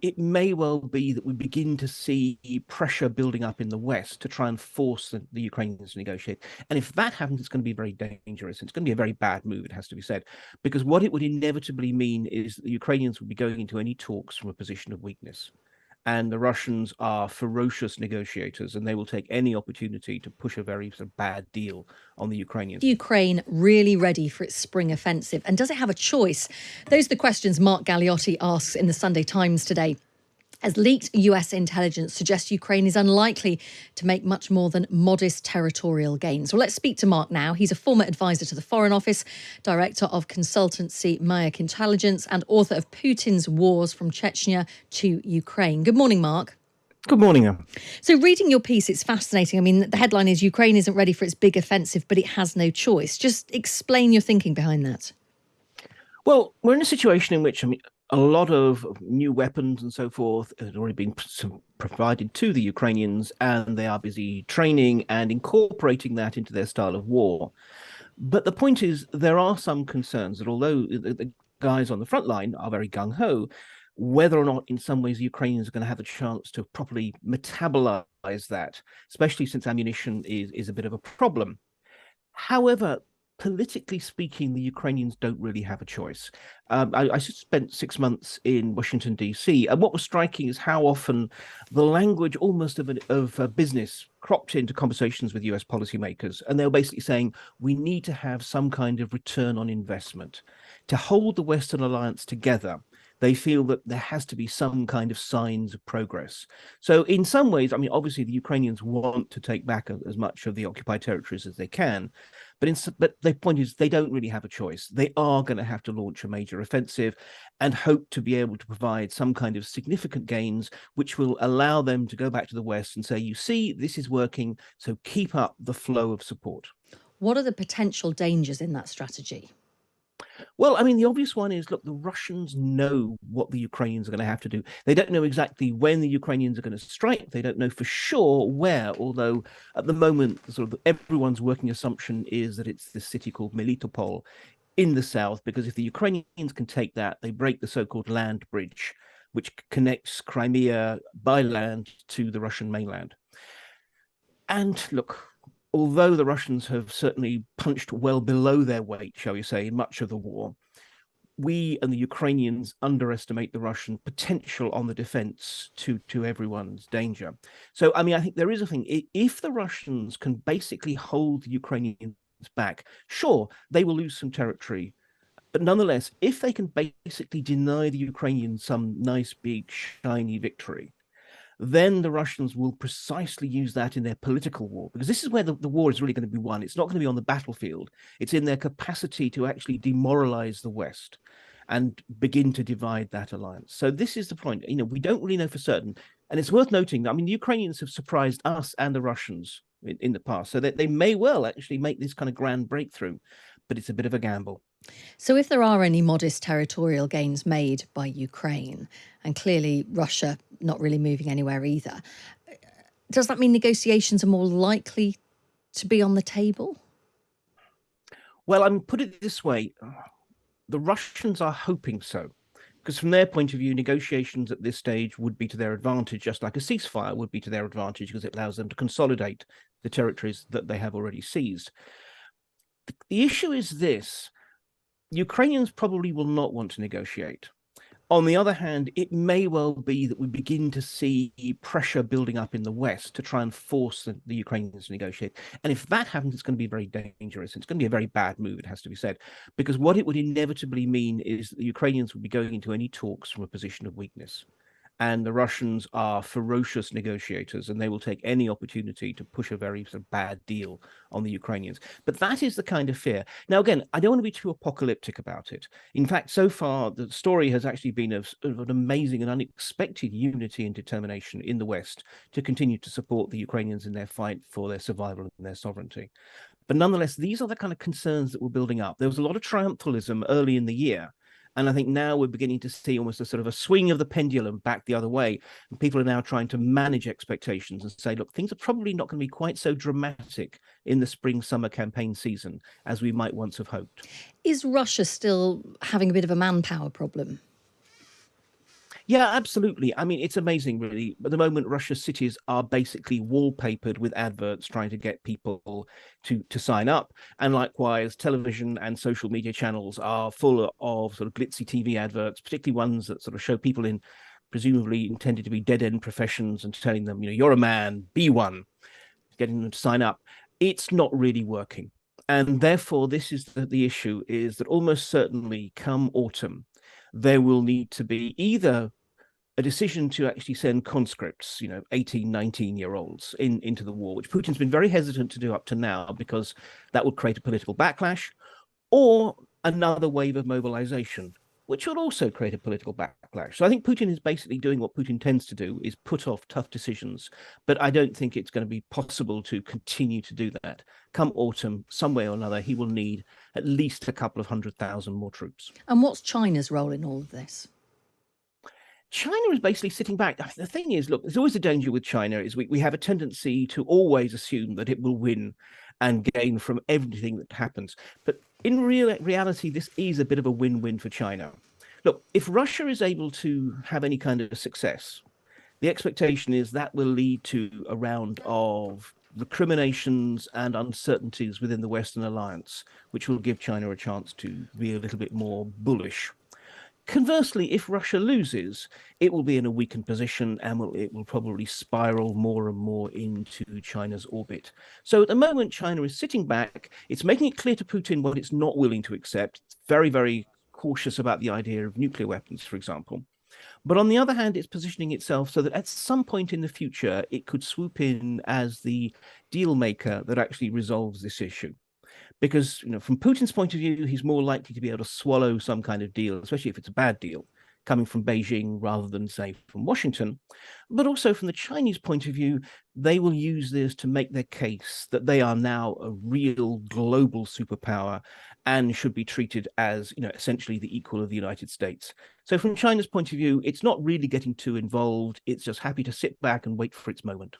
it may well be that we begin to see pressure building up in the West to try and force the Ukrainians to negotiate. And if that happens, it's going to be very dangerous. It's going to be a very bad move, it has to be said, because what it would inevitably mean is that the Ukrainians would be going into any talks from a position of weakness. And the Russians are ferocious negotiators, and they will take any opportunity to push a very sort of bad deal on the Ukrainians. Ukraine really ready for its spring offensive? And does it have a choice? Those are the questions Mark Galeotti asks in the Sunday Times today, as leaked US intelligence suggests Ukraine is unlikely to make much more than modest territorial gains. Well, let's speak to Mark now. He's a former advisor to the Foreign Office, director of consultancy Mayak Intelligence, and author of Putin's Wars from Chechnya to Ukraine. Good morning, Mark. Good morning. So reading your piece, it's fascinating. I mean, the headline is Ukraine isn't ready for its big offensive, but it has no choice. Just explain your thinking behind that. Well, we're in a situation in which, a lot of new weapons and so forth had already been provided to the Ukrainians, and they are busy training and incorporating that into their style of war. But the point is, there are some concerns that although the guys on the front line are very gung-ho, whether or not in some ways the Ukrainians are going to have a chance to properly metabolize that, especially since ammunition is a bit of a problem. However, politically speaking, the Ukrainians don't really have a choice. I spent 6 months in Washington, D.C., and what was striking is how often the language almost of business cropped into conversations with US policymakers. And they were basically saying, we need to have some kind of return on investment. To hold the Western alliance together, they feel that there has to be some kind of signs of progress. So in some ways, obviously the Ukrainians want to take back as much of the occupied territories as they can, but the point is they don't really have a choice. They are going to have to launch a major offensive and hope to be able to provide some kind of significant gains, which will allow them to go back to the West and say, you see, this is working, so keep up the flow of support. What are the potential dangers in that strategy? Well, the obvious one is, look, the Russians know what the Ukrainians are going to have to do. They don't know exactly when the Ukrainians are going to strike. They don't know for sure where, although at the moment, sort of everyone's working assumption is that it's this city called Melitopol in the south, because if the Ukrainians can take that, they break the so-called land bridge, which connects Crimea by land to the Russian mainland. And look, although the Russians have certainly punched well below their weight, shall we say, in much of the war, we and the Ukrainians underestimate the Russian potential on the defense to everyone's danger. So, I think there is a thing. If the Russians can basically hold the Ukrainians back, sure, they will lose some territory. But nonetheless, if they can basically deny the Ukrainians some nice, big, shiny victory, then the Russians will precisely use that in their political war, because this is where the war is really going to be won. It's not going to be on the battlefield. It's in their capacity to actually demoralize the West and begin to divide that alliance. So this is the point. We don't really know for certain. And it's worth noting, the Ukrainians have surprised us and the Russians in the past, so that they may well actually make this kind of grand breakthrough, but it's a bit of a gamble. So if there are any modest territorial gains made by Ukraine, and clearly Russia not really moving anywhere either, does that mean negotiations are more likely to be on the table? Well, put it this way, the Russians are hoping so, because from their point of view, negotiations at this stage would be to their advantage, just like a ceasefire would be to their advantage, because it allows them to consolidate the territories that they have already seized. The issue is this: Ukrainians probably will not want to negotiate. On the other hand, it may well be that we begin to see pressure building up in the West to try and force the Ukrainians to negotiate. And if that happens, it's going to be very dangerous. It's going to be a very bad move, it has to be said, because what it would inevitably mean is that the Ukrainians would be going into any talks from a position of weakness. And the Russians are ferocious negotiators, and they will take any opportunity to push a very sort of bad deal on the Ukrainians. But that is the kind of fear. Now, again, I don't want to be too apocalyptic about it. In fact, so far, the story has actually been of an amazing and unexpected unity and determination in the West to continue to support the Ukrainians in their fight for their survival and their sovereignty. But nonetheless, these are the kind of concerns that were building up. There was a lot of triumphalism early in the year. And I think now we're beginning to see almost a sort of a swing of the pendulum back the other way. And people are now trying to manage expectations and say, look, things are probably not going to be quite so dramatic in the spring-summer campaign season as we might once have hoped. Is Russia still having a bit of a manpower problem? Yeah, absolutely. I mean, it's amazing, really. At the moment, Russia's cities are basically wallpapered with adverts trying to get people to sign up. And likewise, television and social media channels are full of sort of glitzy TV adverts, particularly ones that sort of show people in presumably intended to be dead end professions and telling them, you're a man, be one, getting them to sign up. It's not really working. And therefore, this is the issue is that almost certainly come autumn, there will need to be either a decision to actually send conscripts, 18, 19-year-olds into the war, which Putin's been very hesitant to do up to now because that would create a political backlash, or another wave of mobilization, which will also create a political backlash. So I think Putin is basically doing what Putin tends to do, is put off tough decisions. But I don't think it's going to be possible to continue to do that. Come autumn, some way or another, he will need at least a couple of 100,000 more troops. And what's China's role in all of this? China is basically sitting back. The thing is, look, there's always a danger with China is we have a tendency to always assume that it will win and gain from everything that happens. But in reality, this is a bit of a win-win for China. Look, if Russia is able to have any kind of success, the expectation is that will lead to a round of recriminations and uncertainties within the Western alliance, which will give China a chance to be a little bit more bullish. Conversely, if Russia loses, it will be in a weakened position and it will probably spiral more and more into China's orbit. So at the moment, China is sitting back. It's making it clear to Putin what it's not willing to accept. It's very, very cautious about the idea of nuclear weapons, for example. But on the other hand, it's positioning itself so that at some point in the future, it could swoop in as the deal maker that actually resolves this issue. Because, from Putin's point of view, he's more likely to be able to swallow some kind of deal, especially if it's a bad deal, coming from Beijing rather than, say, from Washington. But also from the Chinese point of view, they will use this to make their case that they are now a real global superpower and should be treated as, essentially the equal of the United States. So from China's point of view, it's not really getting too involved. It's just happy to sit back and wait for its moment.